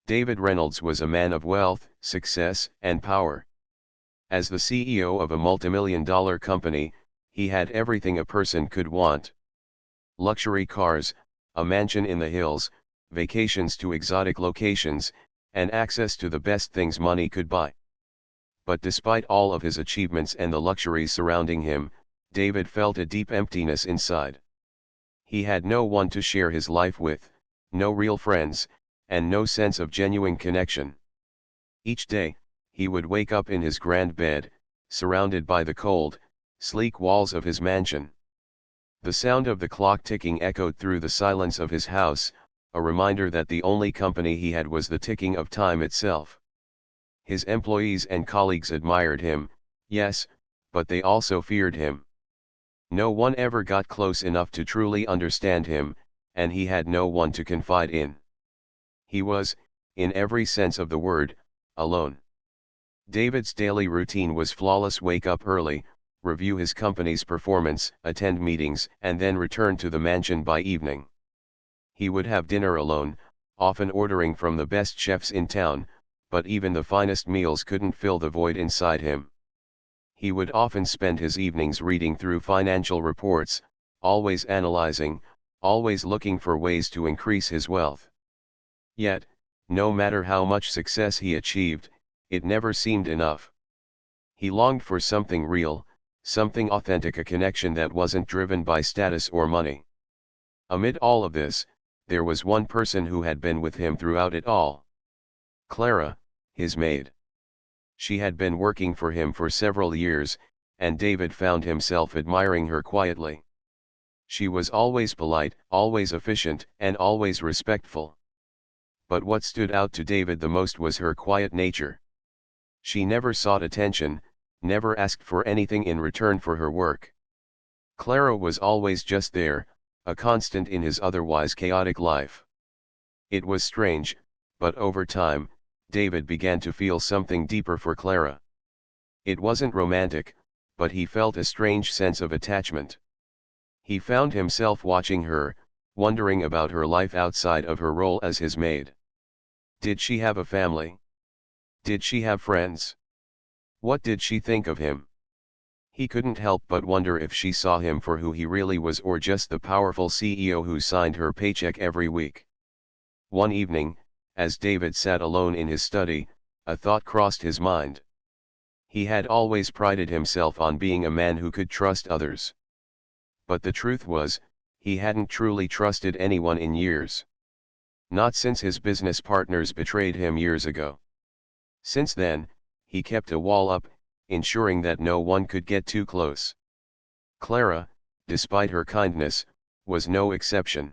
David Reynolds was a man of wealth, success, and power. As the CEO of a multimillion-dollar company, he had everything a person could want. Luxury cars, a mansion in the hills, vacations to exotic locations, and access to the best things money could buy. But despite all of his achievements and the luxuries surrounding him, David felt a deep emptiness inside. He had no one to share his life with, no real friends, and no sense of genuine connection. Each day, he would wake up in his grand bed, surrounded by the cold, sleek walls of his mansion. The sound of the clock ticking echoed through the silence of his house, a reminder that the only company he had was the ticking of time itself. His employees and colleagues admired him, yes, but they also feared him. No one ever got close enough to truly understand him, and he had no one to confide in. He was, in every sense of the word, alone. David's daily routine was flawless: wake up early, review his company's performance, attend meetings, and then return to the mansion by evening. He would have dinner alone, often ordering from the best chefs in town, but even the finest meals couldn't fill the void inside him. He would often spend his evenings reading through financial reports, always analyzing, always looking for ways to increase his wealth. Yet, no matter how much success he achieved, it never seemed enough. He longed for something real, something authentic, a connection that wasn't driven by status or money. Amid all of this, there was one person who had been with him throughout it all. Clara, his maid. She had been working for him for several years, and David found himself admiring her quietly. She was always polite, always efficient, and always respectful. But what stood out to David the most was her quiet nature. She never sought attention, never asked for anything in return for her work. Clara was always just there, a constant in his otherwise chaotic life. It was strange, but over time, David began to feel something deeper for Clara. It wasn't romantic, but he felt a strange sense of attachment. He found himself watching her, wondering about her life outside of her role as his maid. Did she have a family? Did she have friends? What did she think of him? He couldn't help but wonder if she saw him for who he really was, or just the powerful CEO who signed her paycheck every week. One evening, as David sat alone in his study, a thought crossed his mind. He had always prided himself on being a man who could trust others. But the truth was, he hadn't truly trusted anyone in years. Not since his business partners betrayed him years ago. Since then, he kept a wall up, ensuring that no one could get too close. Clara, despite her kindness, was no exception.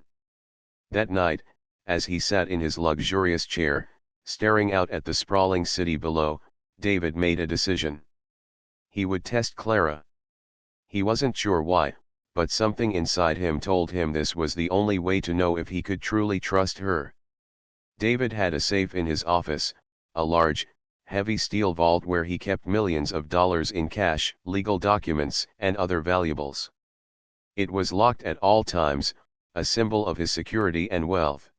That night, as he sat in his luxurious chair, staring out at the sprawling city below, David made a decision. He would test Clara. He wasn't sure why, but something inside him told him this was the only way to know if he could truly trust her. David had a safe in his office, a large, heavy steel vault where he kept millions of dollars in cash, legal documents, and other valuables. It was locked at all times, a symbol of his security and wealth.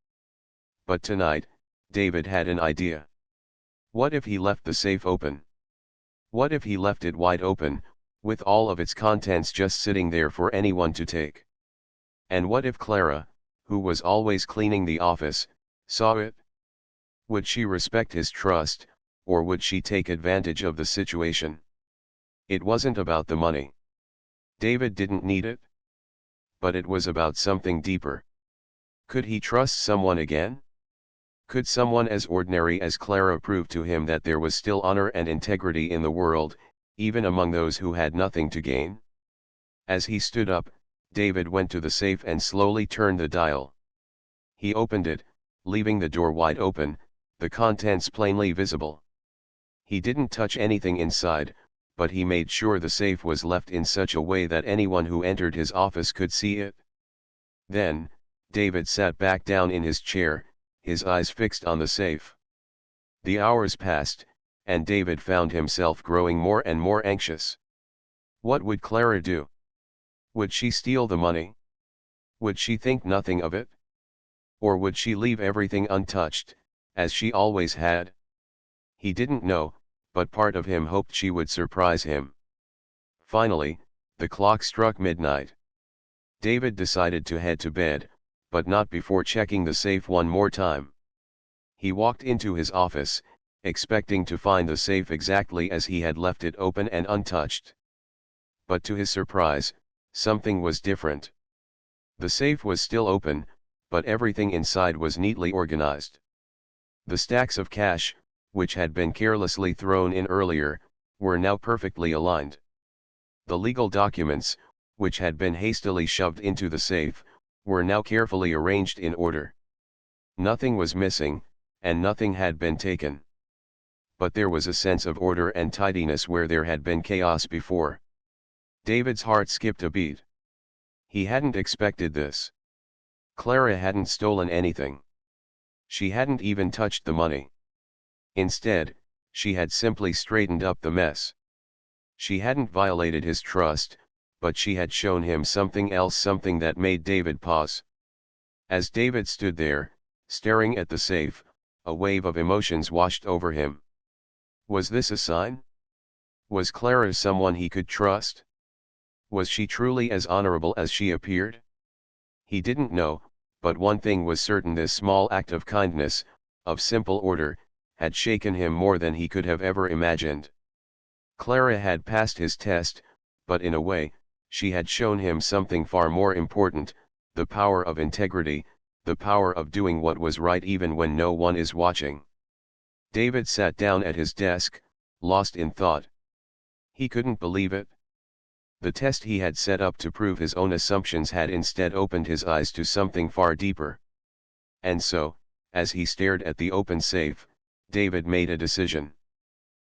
But tonight, David had an idea. What if he left the safe open? What if he left it wide open, with all of its contents just sitting there for anyone to take? And what if Clara, who was always cleaning the office, saw it? Would she respect his trust, or would she take advantage of the situation? It wasn't about the money. David didn't need it. But it was about something deeper. Could he trust someone again? Could someone as ordinary as Clara prove to him that there was still honor and integrity in the world, even among those who had nothing to gain? As he stood up, David went to the safe and slowly turned the dial. He opened it, leaving the door wide open, the contents plainly visible. He didn't touch anything inside, but he made sure the safe was left in such a way that anyone who entered his office could see it. Then, David sat back down in his chair, his eyes fixed on the safe. The hours passed, and David found himself growing more and more anxious. What would Clara do? Would she steal the money? Would she think nothing of it? Or would she leave everything untouched, as she always had? He didn't know, but part of him hoped she would surprise him. Finally, the clock struck midnight. David decided to head to bed, but not before checking the safe one more time. He walked into his office, expecting to find the safe exactly as he had left it, open and untouched. But to his surprise, something was different. The safe was still open, but everything inside was neatly organized. The stacks of cash, which had been carelessly thrown in earlier, were now perfectly aligned. The legal documents, which had been hastily shoved into the safe, were now carefully arranged in order. Nothing was missing, and nothing had been taken. But there was a sense of order and tidiness where there had been chaos before. David's heart skipped a beat. He hadn't expected this. Clara hadn't stolen anything. She hadn't even touched the money. Instead, she had simply straightened up the mess. She hadn't violated his trust, but she had shown him something else, something that made David pause. As David stood there, staring at the safe, a wave of emotions washed over him. Was this a sign? Was Clara someone he could trust? Was she truly as honorable as she appeared? He didn't know, but one thing was certain: this small act of kindness, of simple order, had shaken him more than he could have ever imagined. Clara had passed his test, but in a way, she had shown him something far more important: the power of integrity, the power of doing what was right even when no one is watching. David sat down at his desk, lost in thought. He couldn't believe it. The test he had set up to prove his own assumptions had instead opened his eyes to something far deeper. And so, as he stared at the open safe, David made a decision.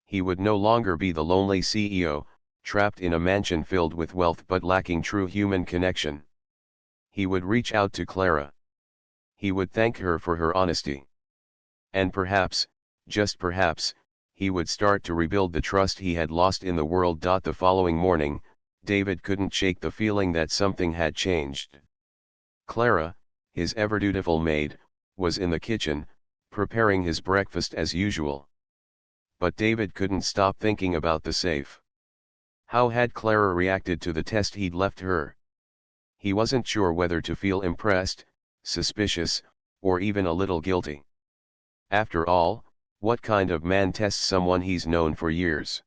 He would no longer be the lonely CEO, trapped in a mansion filled with wealth but lacking true human connection. He would reach out to Clara. He would thank her for her honesty. And perhaps, just perhaps, he would start to rebuild the trust he had lost in the world. The following morning, David couldn't shake the feeling that something had changed. Clara, his ever-dutiful maid, was in the kitchen, preparing his breakfast as usual. But David couldn't stop thinking about the safe. How had Clara reacted to the test he'd left her? He wasn't sure whether to feel impressed, suspicious, or even a little guilty. After all, what kind of man tests someone he's known for years?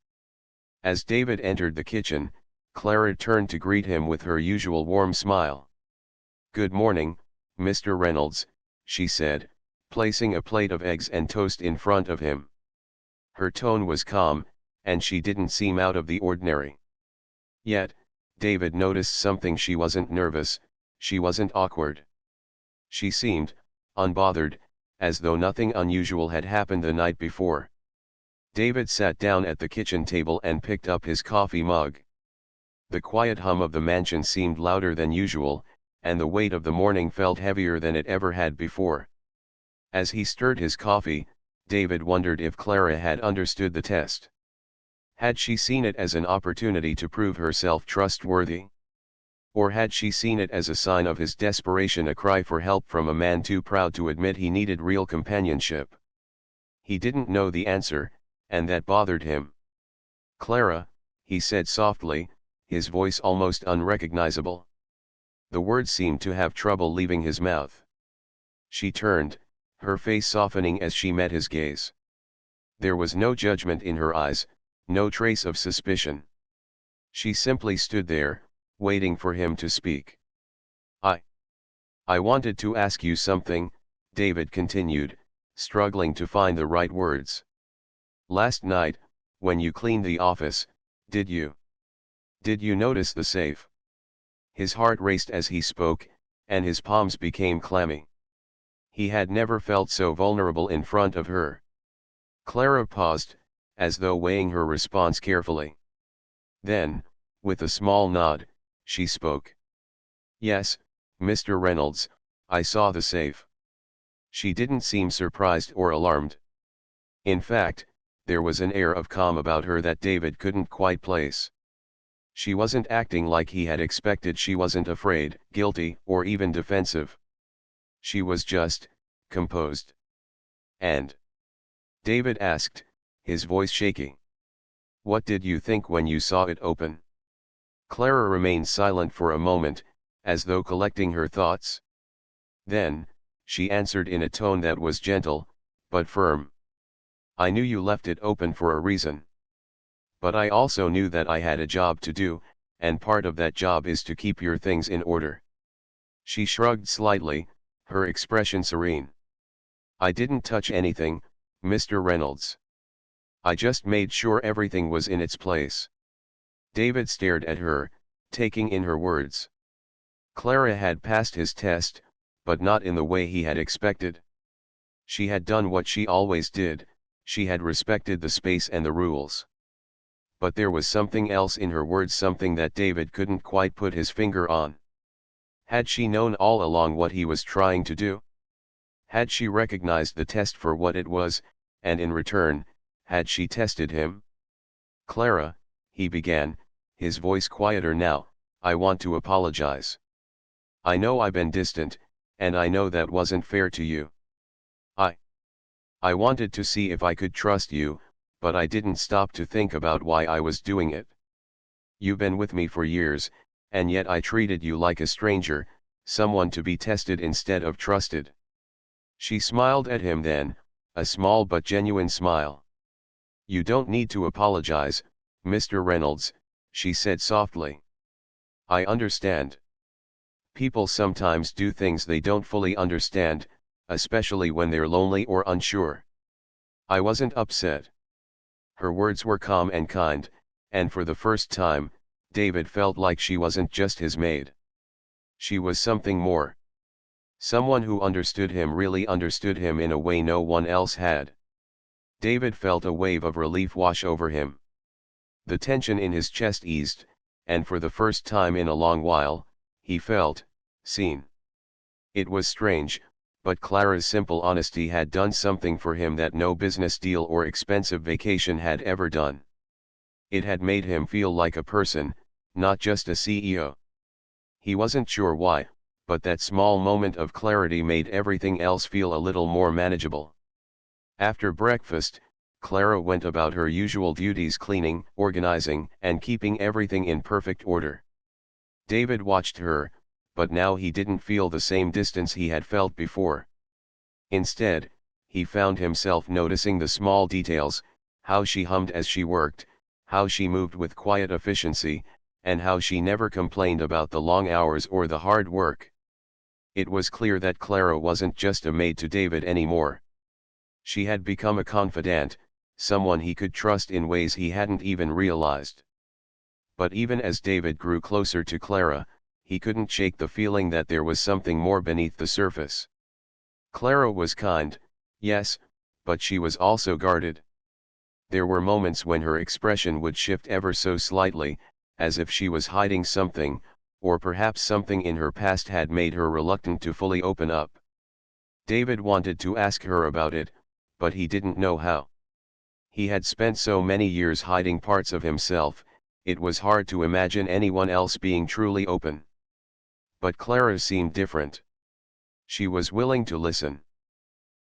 As David entered the kitchen, Clara turned to greet him with her usual warm smile. "Good morning, Mr. Reynolds," she said, placing a plate of eggs and toast in front of him. Her tone was calm, and she didn't seem out of the ordinary. Yet, David noticed something: she wasn't nervous, she wasn't awkward. She seemed unbothered, as though nothing unusual had happened the night before. David sat down at the kitchen table and picked up his coffee mug. The quiet hum of the mansion seemed louder than usual, and the weight of the morning felt heavier than it ever had before. As he stirred his coffee, David wondered if Clara had understood the test. Had she seen it as an opportunity to prove herself trustworthy? Or had she seen it as a sign of his desperation, a cry for help from a man too proud to admit he needed real companionship? He didn't know the answer, and that bothered him. "Clara," he said softly, his voice almost unrecognizable. The words seemed to have trouble leaving his mouth. She turned, her face softening as she met his gaze. There was no judgment in her eyes, no trace of suspicion. She simply stood there, waiting for him to speak. I wanted to ask you something," David continued, struggling to find the right words. "Last night, when you cleaned the office, did you notice the safe?" His heart raced as he spoke, and his palms became clammy. He had never felt so vulnerable in front of her. Clara paused, as though weighing her response carefully. Then, with a small nod, she spoke. "Yes, Mr. Reynolds, I saw the safe." She didn't seem surprised or alarmed. In fact, there was an air of calm about her that David couldn't quite place. She wasn't acting like he had expected, she wasn't afraid, guilty, or even defensive. She was just composed. And? David asked, his voice shaking. What did you think when you saw it open? Clara remained silent for a moment, as though collecting her thoughts. Then, she answered in a tone that was gentle, but firm. I knew you left it open for a reason. But I also knew that I had a job to do, and part of that job is to keep your things in order. She shrugged slightly, her expression serene. I didn't touch anything, Mr. Reynolds. I just made sure everything was in its place. David stared at her, taking in her words. Clara had passed his test, but not in the way he had expected. She had done what she always did, she had respected the space and the rules. But there was something else in her words, something that David couldn't quite put his finger on. Had she known all along what he was trying to do? Had she recognized the test for what it was, and in return, had she tested him? Clara, he began, his voice quieter now, I want to apologize. I know I've been distant, and I know that wasn't fair to you. I wanted to see if I could trust you, but I didn't stop to think about why I was doing it. You've been with me for years, and yet I treated you like a stranger, someone to be tested instead of trusted. She smiled at him then, a small but genuine smile. You don't need to apologize, Mr. Reynolds, she said softly. I understand. People sometimes do things they don't fully understand, especially when they're lonely or unsure. I wasn't upset. Her words were calm and kind, and for the first time, David felt like she wasn't just his maid. She was something more. Someone who understood him, really understood him in a way no one else had. David felt a wave of relief wash over him. The tension in his chest eased, and for the first time in a long while, he felt seen. It was strange, but Clara's simple honesty had done something for him that no business deal or expensive vacation had ever done. It had made him feel like a person, not just a CEO. He wasn't sure why, but that small moment of clarity made everything else feel a little more manageable. After breakfast, Clara went about her usual duties, cleaning, organizing, and keeping everything in perfect order. David watched her, but now he didn't feel the same distance he had felt before. Instead, he found himself noticing the small details, how she hummed as she worked, how she moved with quiet efficiency, and how she never complained about the long hours or the hard work. It was clear that Clara wasn't just a maid to David anymore. She had become a confidant, someone he could trust in ways he hadn't even realized. But even as David grew closer to Clara, he couldn't shake the feeling that there was something more beneath the surface. Clara was kind, yes, but she was also guarded. There were moments when her expression would shift ever so slightly, as if she was hiding something, or perhaps something in her past had made her reluctant to fully open up. David wanted to ask her about it, but he didn't know how. He had spent so many years hiding parts of himself, it was hard to imagine anyone else being truly open. But Clara seemed different. She was willing to listen.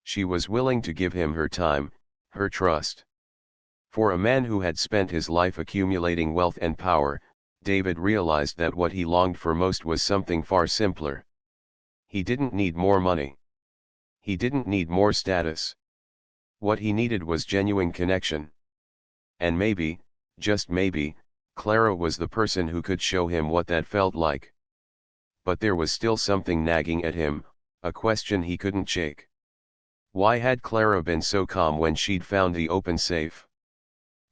She was willing to give him her time, her trust. For a man who had spent his life accumulating wealth and power, David realized that what he longed for most was something far simpler. He didn't need more money. He didn't need more status. What he needed was genuine connection. And maybe, just maybe, Clara was the person who could show him what that felt like. But there was still something nagging at him, a question he couldn't shake. Why had Clara been so calm when she'd found the open safe?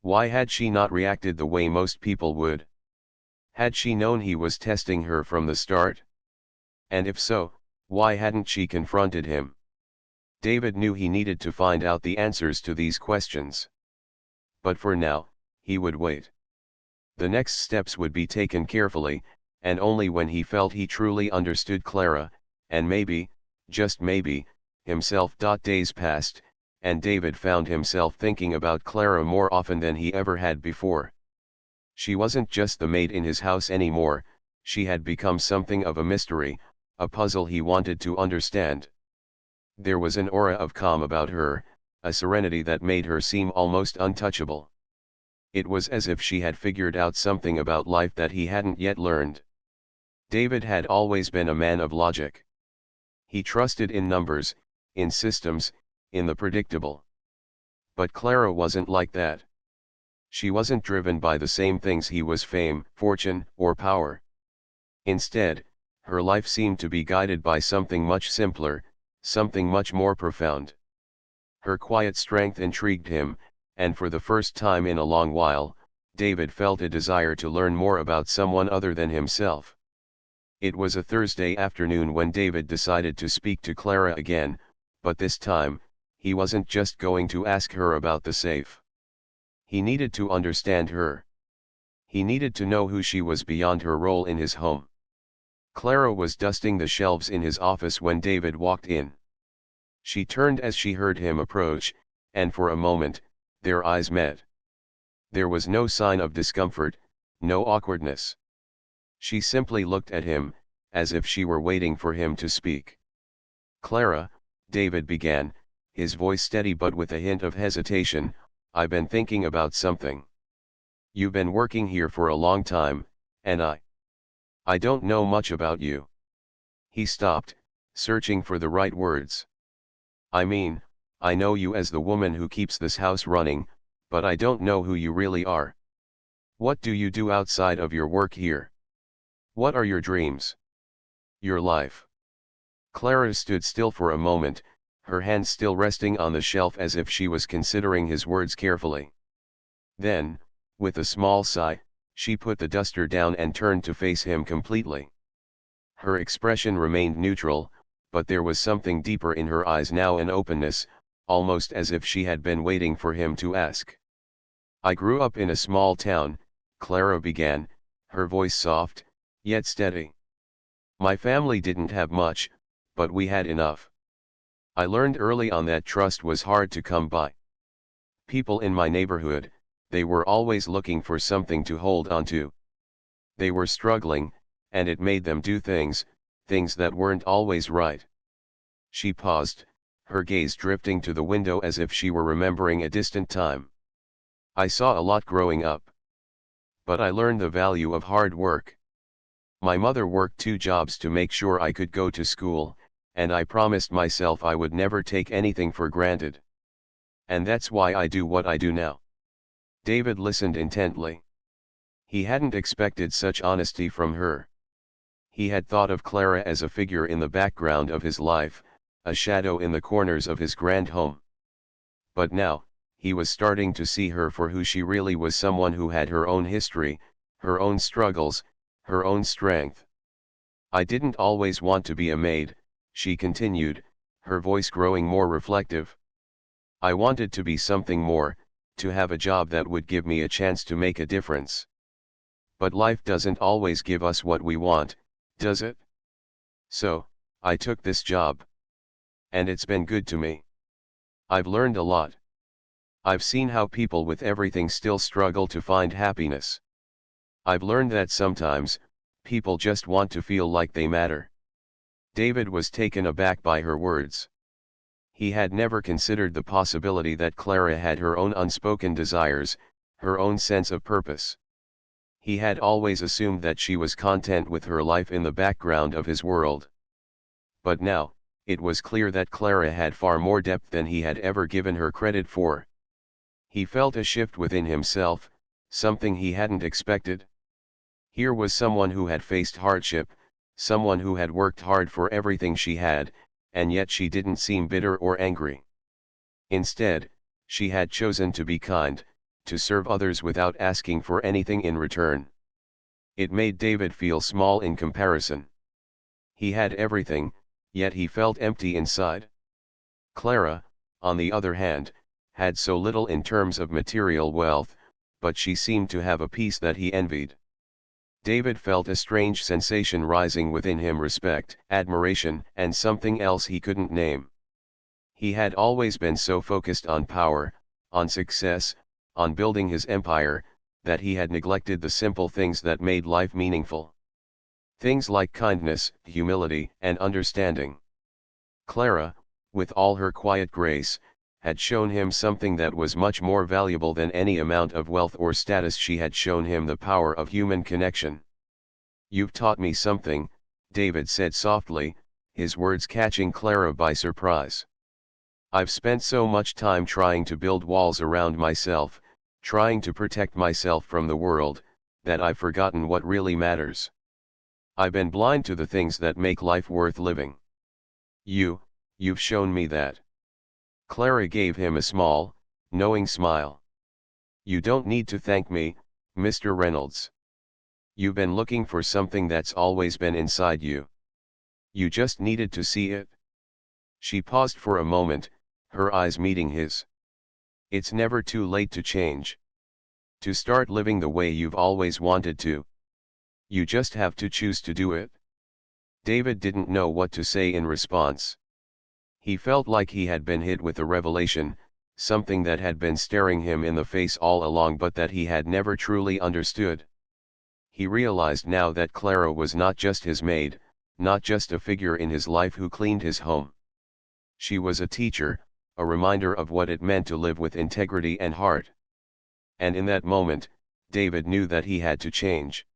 Why had she not reacted the way most people would? Had she known he was testing her from the start? And if so, why hadn't she confronted him? David knew he needed to find out the answers to these questions. But for now, he would wait. The next steps would be taken carefully, and only when he felt he truly understood Clara, and maybe, just maybe, himself. Days passed, and David found himself thinking about Clara more often than he ever had before. She wasn't just the maid in his house anymore, she had become something of a mystery, a puzzle he wanted to understand. There was an aura of calm about her, a serenity that made her seem almost untouchable. It was as if she had figured out something about life that he hadn't yet learned. David had always been a man of logic. He trusted in numbers, in systems, in the predictable. But Clara wasn't like that. She wasn't driven by the same things he was: fame, fortune, or power. Instead, her life seemed to be guided by something much simpler, something much more profound. Her quiet strength intrigued him, and for the first time in a long while, David felt a desire to learn more about someone other than himself. It was a Thursday afternoon when David decided to speak to Clara again, but this time, he wasn't just going to ask her about the safe. He needed to understand her. He needed to know who she was beyond her role in his home. Clara was dusting the shelves in his office when David walked in. She turned as she heard him approach, and for a moment, their eyes met. There was no sign of discomfort, no awkwardness. She simply looked at him, as if she were waiting for him to speak. "Clara," David began, his voice steady but with a hint of hesitation, "I've been thinking about something. You've been working here for a long time, and I don't know much about you." He stopped, searching for the right words. "I mean, I know you as the woman who keeps this house running, but I don't know who you really are. What do you do outside of your work here? What are your dreams? Your life?" Clara stood still for a moment, her hands still resting on the shelf as if she was considering his words carefully. Then, with a small sigh, she put the duster down and turned to face him completely. Her expression remained neutral, but there was something deeper in her eyes now, an openness, almost as if she had been waiting for him to ask. "I grew up in a small town," Clara began, her voice soft, yet steady. "My family didn't have much, but we had enough. I learned early on that trust was hard to come by. People in my neighborhood, they were always looking for something to hold on to. They were struggling, and it made them do things that weren't always right." She paused, her gaze drifting to the window as if she were remembering a distant time. "I saw a lot growing up. But I learned the value of hard work. My mother worked 2 jobs to make sure I could go to school, and I promised myself I would never take anything for granted. And that's why I do what I do now." David listened intently. He hadn't expected such honesty from her. He had thought of Clara as a figure in the background of his life, a shadow in the corners of his grand home. But now, he was starting to see her for who she really was: someone who had her own history, her own struggles, her own strength. "I didn't always want to be a maid," she continued, her voice growing more reflective. "I wanted to be something more, to have a job that would give me a chance to make a difference. But life doesn't always give us what we want, does it? So, I took this job. And it's been good to me. I've learned a lot. I've seen how people with everything still struggle to find happiness. I've learned that sometimes, people just want to feel like they matter." David was taken aback by her words. He had never considered the possibility that Clara had her own unspoken desires, her own sense of purpose. He had always assumed that she was content with her life in the background of his world. But now, it was clear that Clara had far more depth than he had ever given her credit for. He felt a shift within himself, something he hadn't expected. Here was someone who had faced hardship, someone who had worked hard for everything she had, and yet she didn't seem bitter or angry. Instead, she had chosen to be kind, to serve others without asking for anything in return. It made David feel small in comparison. He had everything, yet he felt empty inside. Clara, on the other hand, had so little in terms of material wealth, but she seemed to have a peace that he envied. David felt a strange sensation rising within him: respect, admiration, and something else he couldn't name. He had always been so focused on power, on success, on building his empire, that he had neglected the simple things that made life meaningful. Things like kindness, humility, and understanding. Clara, with all her quiet grace, had shown him something that was much more valuable than any amount of wealth or status. She had shown him the power of human connection. "You've taught me something," David said softly, his words catching Clara by surprise. "I've spent so much time trying to build walls around myself, trying to protect myself from the world, that I've forgotten what really matters. I've been blind to the things that make life worth living. You've shown me that." Clara gave him a small, knowing smile. "You don't need to thank me, Mr. Reynolds. You've been looking for something that's always been inside you. You just needed to see it." She paused for a moment, her eyes meeting his. "It's never too late to change. To start living the way you've always wanted to. You just have to choose to do it." David didn't know what to say in response. He felt like he had been hit with a revelation, something that had been staring him in the face all along but that he had never truly understood. He realized now that Clara was not just his maid, not just a figure in his life who cleaned his home. She was a teacher, a reminder of what it meant to live with integrity and heart. And in that moment, David knew that he had to change.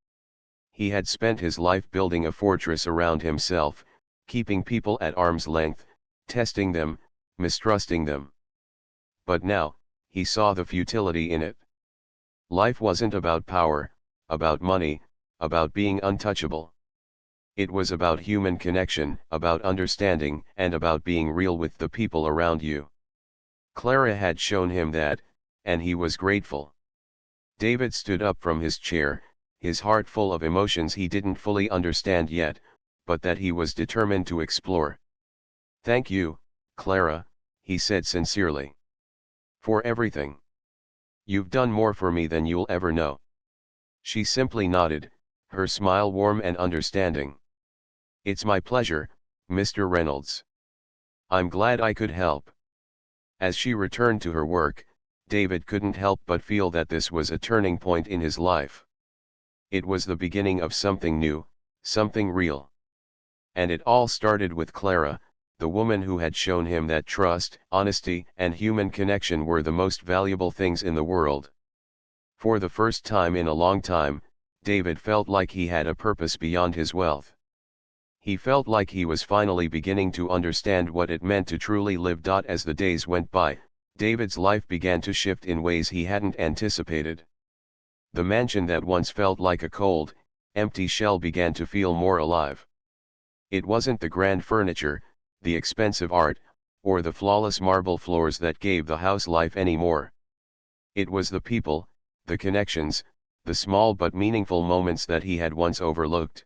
He had spent his life building a fortress around himself, keeping people at arm's length, testing them, mistrusting them. But now, he saw the futility in it. Life wasn't about power, about money, about being untouchable. It was about human connection, about understanding, and about being real with the people around you. Clara had shown him that, and he was grateful. David stood up from his chair, his heart full of emotions he didn't fully understand yet, but that he was determined to explore. "Thank you, Clara," he said sincerely. "For everything. You've done more for me than you'll ever know." She simply nodded, her smile warm and understanding. "It's my pleasure, Mr. Reynolds. I'm glad I could help." As she returned to her work, David couldn't help but feel that this was a turning point in his life. It was the beginning of something new, something real. And it all started with Clara, the woman who had shown him that trust, honesty, and human connection were the most valuable things in the world. For the first time in a long time, David felt like he had a purpose beyond his wealth. He felt like he was finally beginning to understand what it meant to truly live. As the days went by, David's life began to shift in ways he hadn't anticipated. The mansion that once felt like a cold, empty shell began to feel more alive. It wasn't the grand furniture, the expensive art, or the flawless marble floors that gave the house life anymore. It was the people, the connections, the small but meaningful moments that he had once overlooked.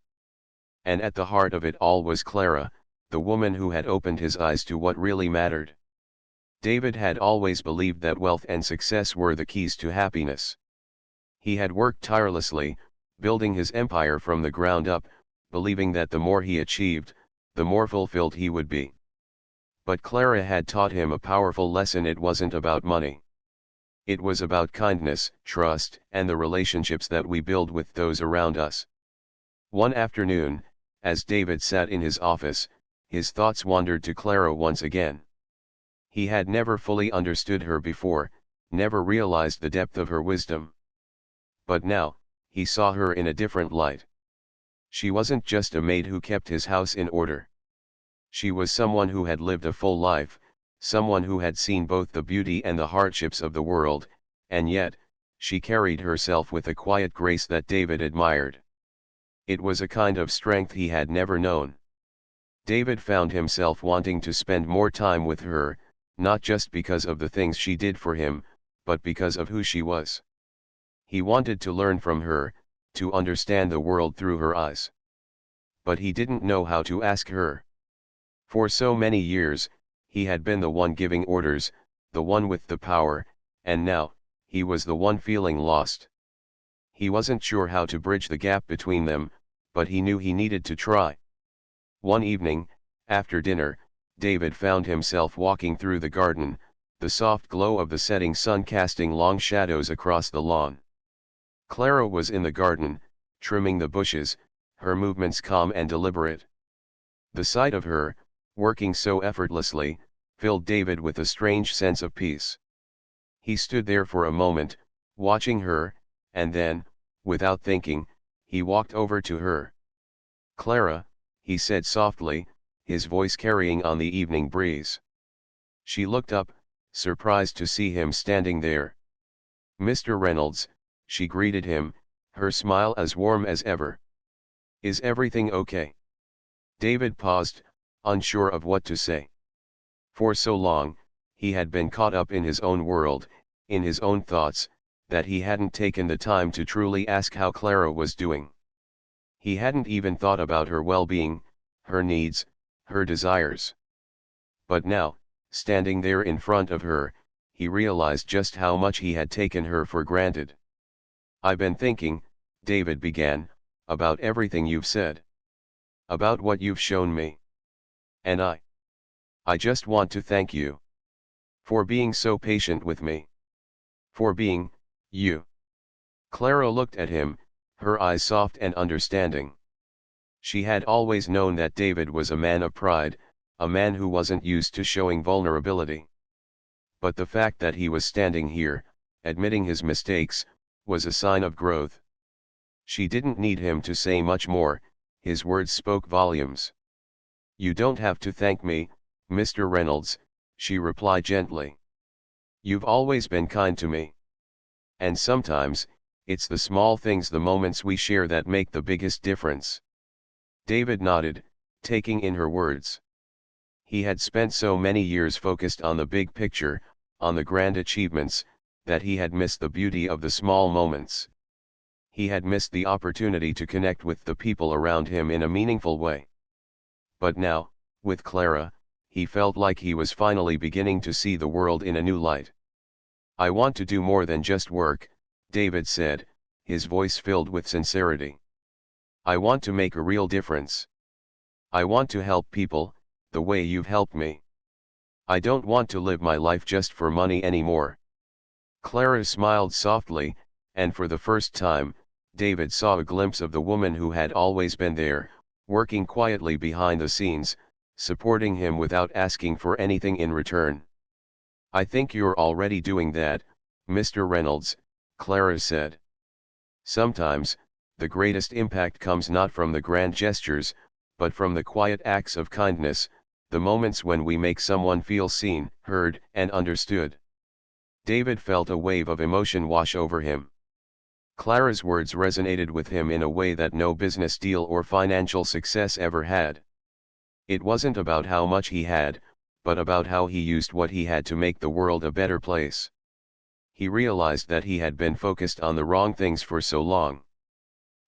And at the heart of it all was Clara, the woman who had opened his eyes to what really mattered. David had always believed that wealth and success were the keys to happiness. He had worked tirelessly, building his empire from the ground up, believing that the more he achieved, the more fulfilled he would be. But Clara had taught him a powerful lesson. It wasn't about money. It was about kindness, trust, and the relationships that we build with those around us. One afternoon, as David sat in his office, his thoughts wandered to Clara once again. He had never fully understood her before, never realized the depth of her wisdom. But now, he saw her in a different light. She wasn't just a maid who kept his house in order. She was someone who had lived a full life, someone who had seen both the beauty and the hardships of the world, and yet, she carried herself with a quiet grace that David admired. It was a kind of strength he had never known. David found himself wanting to spend more time with her, not just because of the things she did for him, but because of who she was. He wanted to learn from her, to understand the world through her eyes. But he didn't know how to ask her. For so many years, he had been the one giving orders, the one with the power, and now, he was the one feeling lost. He wasn't sure how to bridge the gap between them, but he knew he needed to try. One evening, after dinner, David found himself walking through the garden, the soft glow of the setting sun casting long shadows across the lawn. Clara was in the garden, trimming the bushes, her movements calm and deliberate. The sight of her, working so effortlessly, filled David with a strange sense of peace. He stood there for a moment, watching her, and then, without thinking, he walked over to her. "Clara," he said softly, his voice carrying on the evening breeze. She looked up, surprised to see him standing there. "Mr. Reynolds," she greeted him, her smile as warm as ever. "Is everything okay?" David paused, unsure of what to say. For so long, he had been caught up in his own world, in his own thoughts, that he hadn't taken the time to truly ask how Clara was doing. He hadn't even thought about her well-being, her needs, her desires. But now, standing there in front of her, he realized just how much he had taken her for granted. "I've been thinking," David began, "about everything you've said. About what you've shown me. And I just want to thank you. For being so patient with me. For being, you." Clara looked at him, her eyes soft and understanding. She had always known that David was a man of pride, a man who wasn't used to showing vulnerability. But the fact that he was standing here, admitting his mistakes, was a sign of growth. She didn't need him to say much more, his words spoke volumes. "You don't have to thank me, Mr. Reynolds," she replied gently. "You've always been kind to me. And sometimes, it's the small things, the moments we share, that make the biggest difference." David nodded, taking in her words. He had spent so many years focused on the big picture, on the grand achievements, that he had missed the beauty of the small moments. He had missed the opportunity to connect with the people around him in a meaningful way. But now, with Clara, he felt like he was finally beginning to see the world in a new light. "I want to do more than just work," David said, his voice filled with sincerity. "I want to make a real difference. I want to help people, the way you've helped me. I don't want to live my life just for money anymore." Clara smiled softly, and for the first time, David saw a glimpse of the woman who had always been there, working quietly behind the scenes, supporting him without asking for anything in return. "I think you're already doing that, Mr. Reynolds," Clara said. "Sometimes, the greatest impact comes not from the grand gestures, but from the quiet acts of kindness, the moments when we make someone feel seen, heard, and understood." David felt a wave of emotion wash over him. Clara's words resonated with him in a way that no business deal or financial success ever had. It wasn't about how much he had, but about how he used what he had to make the world a better place. He realized that he had been focused on the wrong things for so long.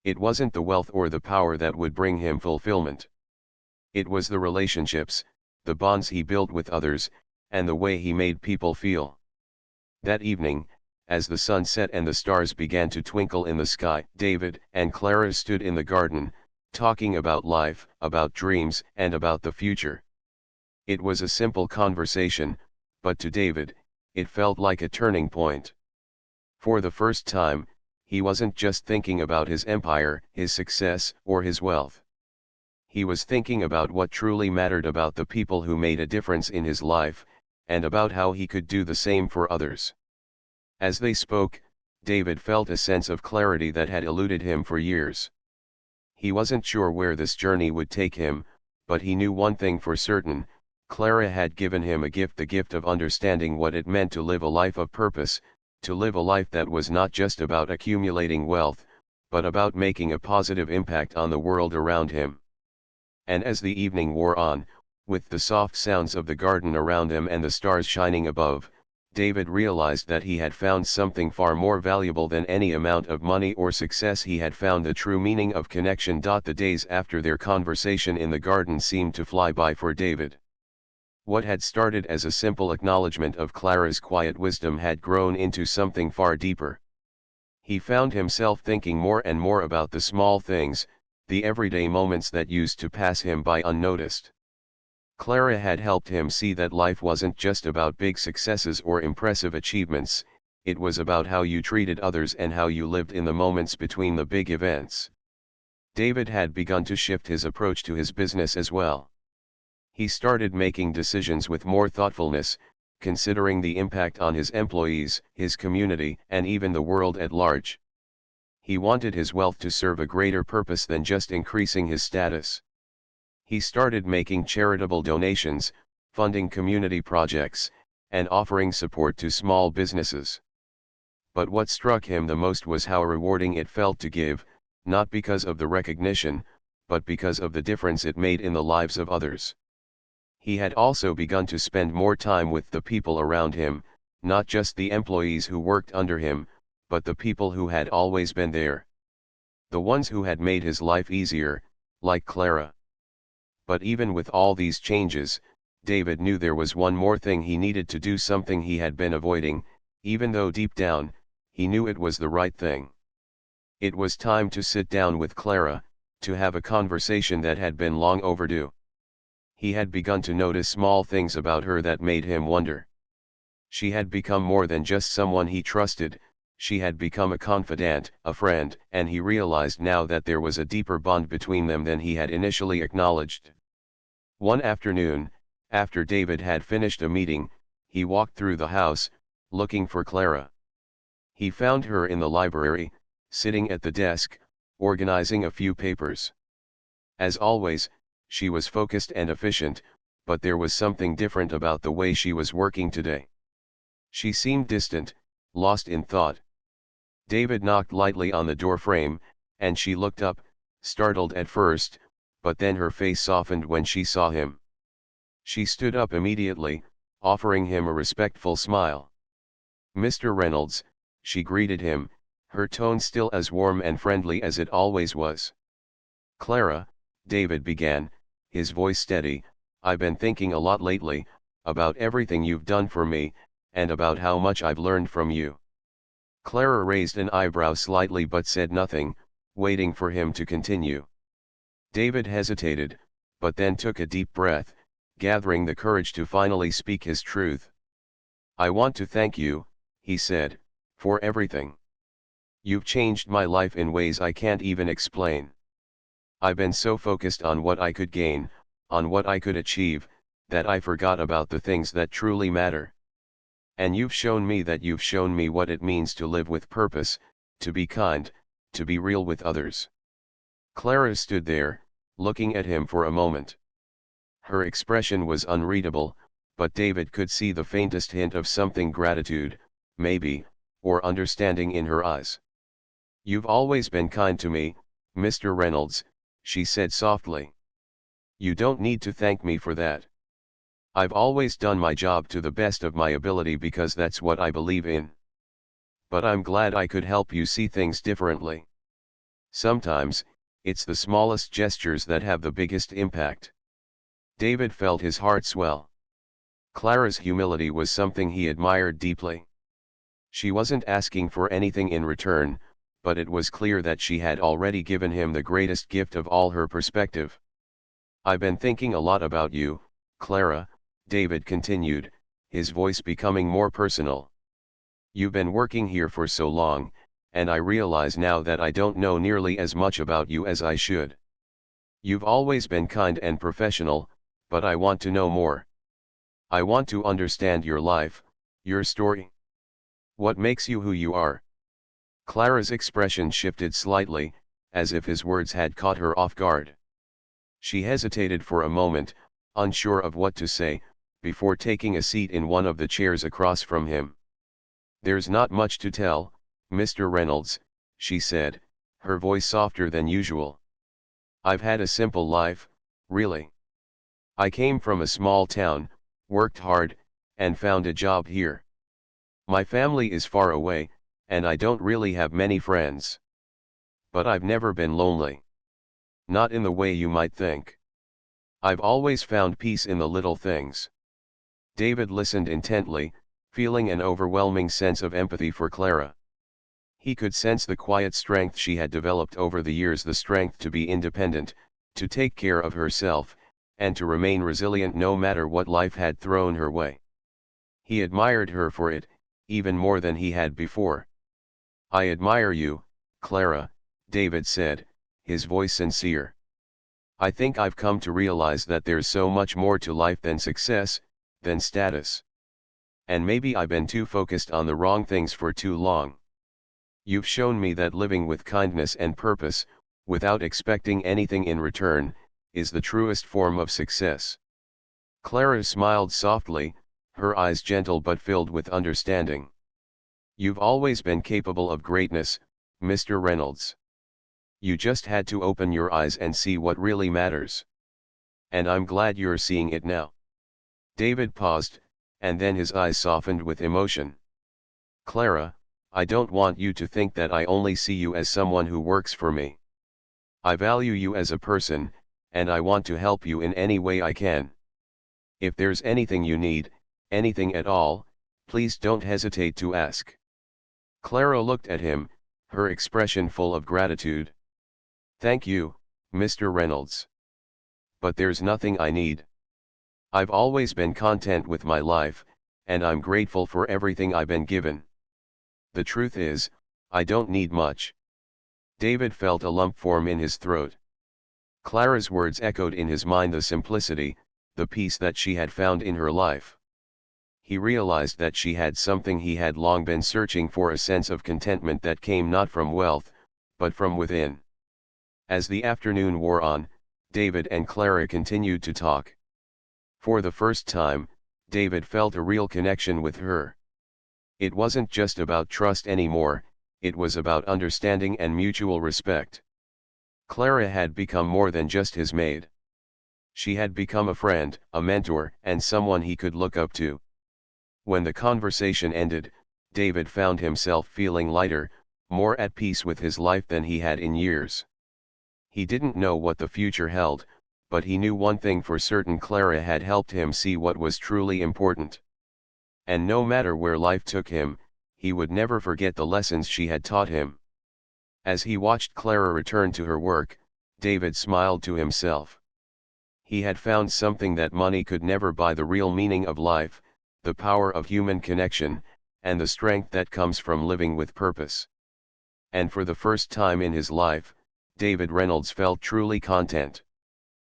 It wasn't the wealth or the power that would bring him fulfillment. It was the relationships, the bonds he built with others, and the way he made people feel. That evening, as the sun set and the stars began to twinkle in the sky, David and Clara stood in the garden, talking about life, about dreams, and about the future. It was a simple conversation, but to David, it felt like a turning point. For the first time, he wasn't just thinking about his empire, his success, or his wealth. He was thinking about what truly mattered, about the people who made a difference in his life, and about how he could do the same for others. As they spoke, David felt a sense of clarity that had eluded him for years. He wasn't sure where this journey would take him, but he knew one thing for certain: Clara had given him a gift, the gift of understanding what it meant to live a life of purpose, to live a life that was not just about accumulating wealth, but about making a positive impact on the world around him. And as the evening wore on, with the soft sounds of the garden around them and the stars shining above, David realized that he had found something far more valuable than any amount of money or success. He had found the true meaning of connection. The days after their conversation in the garden seemed to fly by for David. What had started as a simple acknowledgement of Clara's quiet wisdom had grown into something far deeper. He found himself thinking more and more about the small things, the everyday moments that used to pass him by unnoticed. Clara had helped him see that life wasn't just about big successes or impressive achievements, it was about how you treated others and how you lived in the moments between the big events. David had begun to shift his approach to his business as well. He started making decisions with more thoughtfulness, considering the impact on his employees, his community, and even the world at large. He wanted his wealth to serve a greater purpose than just increasing his status. He started making charitable donations, funding community projects, and offering support to small businesses. But what struck him the most was how rewarding it felt to give, not because of the recognition, but because of the difference it made in the lives of others. He had also begun to spend more time with the people around him, not just the employees who worked under him, but the people who had always been there. The ones who had made his life easier, like Clara. But even with all these changes, David knew there was one more thing he needed to do, something he had been avoiding, even though deep down, he knew it was the right thing. It was time to sit down with Clara, to have a conversation that had been long overdue. He had begun to notice small things about her that made him wonder. She had become more than just someone he trusted, she had become a confidant, a friend, and he realized now that there was a deeper bond between them than he had initially acknowledged. One afternoon, after David had finished a meeting, he walked through the house, looking for Clara. He found her in the library, sitting at the desk, organizing a few papers. As always, she was focused and efficient, but there was something different about the way she was working today. She seemed distant, lost in thought. David knocked lightly on the door frame, and she looked up, startled at first, but then her face softened when she saw him. She stood up immediately, offering him a respectful smile. "Mr. Reynolds," she greeted him, her tone still as warm and friendly as it always was. "Clara," David began, his voice steady, "I've been thinking a lot lately, about everything you've done for me, and about how much I've learned from you." Clara raised an eyebrow slightly but said nothing, waiting for him to continue. David hesitated, but then took a deep breath, gathering the courage to finally speak his truth. "I want to thank you," he said, "for everything. You've changed my life in ways I can't even explain. I've been so focused on what I could gain, on what I could achieve, that I forgot about the things that truly matter. And you've shown me what it means to live with purpose, to be kind, to be real with others." Clara stood there, looking at him for a moment. Her expression was unreadable, but David could see the faintest hint of something, gratitude, maybe, or understanding in her eyes. "You've always been kind to me, Mr. Reynolds," she said softly. "You don't need to thank me for that. I've always done my job to the best of my ability because that's what I believe in. But I'm glad I could help you see things differently. Sometimes, it's the smallest gestures that have the biggest impact." David felt his heart swell. Clara's humility was something he admired deeply. She wasn't asking for anything in return, but it was clear that she had already given him the greatest gift of all, her perspective. "I've been thinking a lot about you, Clara," David continued, his voice becoming more personal. "You've been working here for so long, and I realize now that I don't know nearly as much about you as I should. You've always been kind and professional, but I want to know more. I want to understand your life, your story. What makes you who you are?" Clara's expression shifted slightly, as if his words had caught her off guard. She hesitated for a moment, unsure of what to say, before taking a seat in one of the chairs across from him. "There's not much to tell, Mr. Reynolds," she said, her voice softer than usual. "I've had a simple life, really. I came from a small town, worked hard, and found a job here. My family is far away, and I don't really have many friends. But I've never been lonely. Not in the way you might think. I've always found peace in the little things." David listened intently, feeling an overwhelming sense of empathy for Clara. He could sense the quiet strength she had developed over the years, the strength to be independent, to take care of herself, and to remain resilient no matter what life had thrown her way. He admired her for it, even more than he had before. "I admire you, Clara," David said, his voice sincere. I think I've come to realize that there's so much more to life than success, than status. And maybe I've been too focused on the wrong things for too long. You've shown me that living with kindness and purpose, without expecting anything in return, is the truest form of success." Clara smiled softly, her eyes gentle but filled with understanding. "You've always been capable of greatness, Mr. Reynolds. You just had to open your eyes and see what really matters. And I'm glad you're seeing it now." David paused, and then his eyes softened with emotion. "Clara, I don't want you to think that I only see you as someone who works for me. I value you as a person, and I want to help you in any way I can. If there's anything you need, anything at all, please don't hesitate to ask." Clara looked at him, her expression full of gratitude. "Thank you, Mr. Reynolds. But there's nothing I need. I've always been content with my life, and I'm grateful for everything I've been given. The truth is, I don't need much." David felt a lump form in his throat. Clara's words echoed in his mind the simplicity, the peace that she had found in her life. He realized that she had something he had long been searching for, a sense of contentment that came not from wealth, but from within. As the afternoon wore on, David and Clara continued to talk. For the first time, David felt a real connection with her. It wasn't just about trust anymore, it was about understanding and mutual respect. Clara had become more than just his maid. She had become a friend, a mentor, and someone he could look up to. When the conversation ended, David found himself feeling lighter, more at peace with his life than he had in years. He didn't know what the future held, but he knew one thing for certain: Clara had helped him see what was truly important. And no matter where life took him, he would never forget the lessons she had taught him. As he watched Clara return to her work, David smiled to himself. He had found something that money could never buy: the real meaning of life, the power of human connection, and the strength that comes from living with purpose. And for the first time in his life, David Reynolds felt truly content.